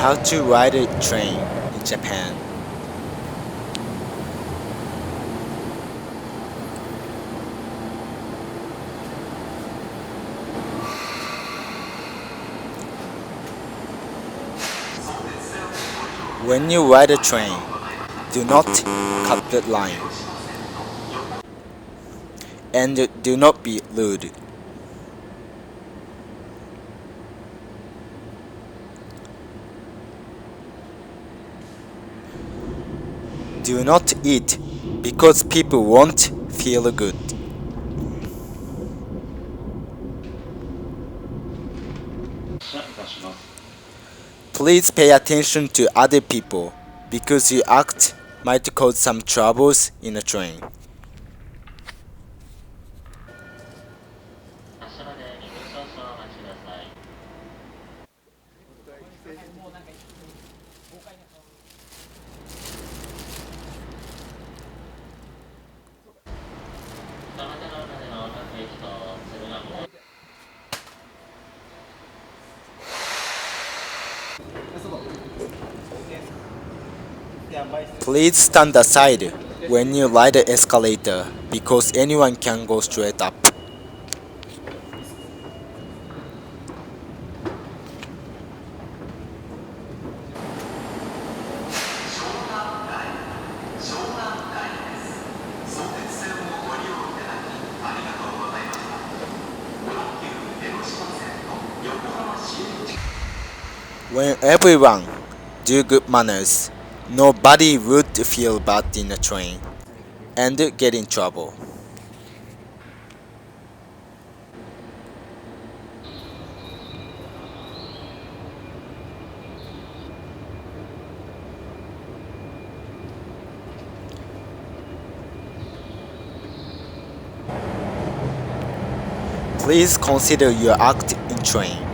How to ride a train in Japan. When you ride a train, do not cut the line and do not be rude. Do not eat because people won't feel good. Please pay attention to other people because your act might cause some troubles in a train. Please stand aside when you ride the escalator because anyone can go straight up. When everyone do good manners, nobody would feel bad in a train and get in trouble. Please consider your act in train.